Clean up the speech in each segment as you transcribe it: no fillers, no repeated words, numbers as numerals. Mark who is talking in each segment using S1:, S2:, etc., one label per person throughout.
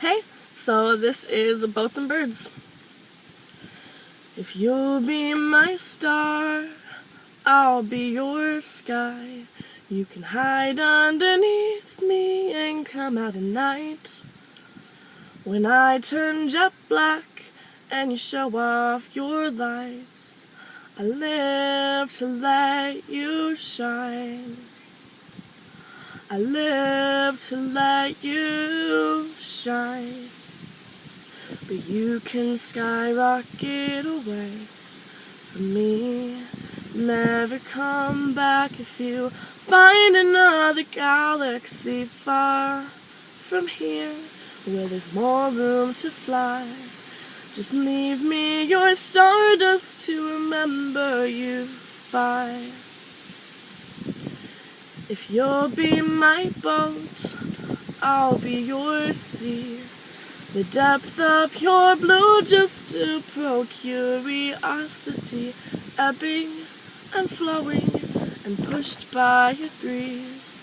S1: Hey, so this is Boats and Birds. If you'll be my star, I'll be your sky. You can hide underneath me and come out at night. When I turn jet black and you show off your lights, I live to let you shine. I live to let you shine. But you can skyrocket away from me. Never come back if you find another galaxy far from here, where there's more room to fly. Just leave me your stardust to remember you by. If you'll be my boat, I'll be your sea. The depth of pure blue just to procure curiosity, ebbing and flowing and pushed by a breeze.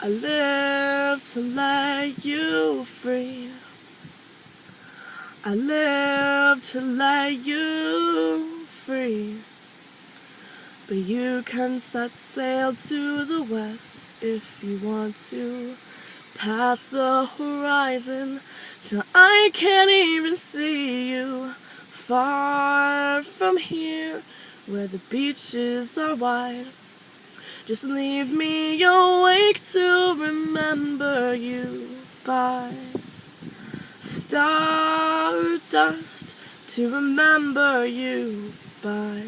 S1: I live to let you free. I live to let you free. But you can set sail to the west if you want to, past the horizon till I can't even see you. Far from here, where the beaches are wide, just leave me awake to remember you by. Stardust to remember you by.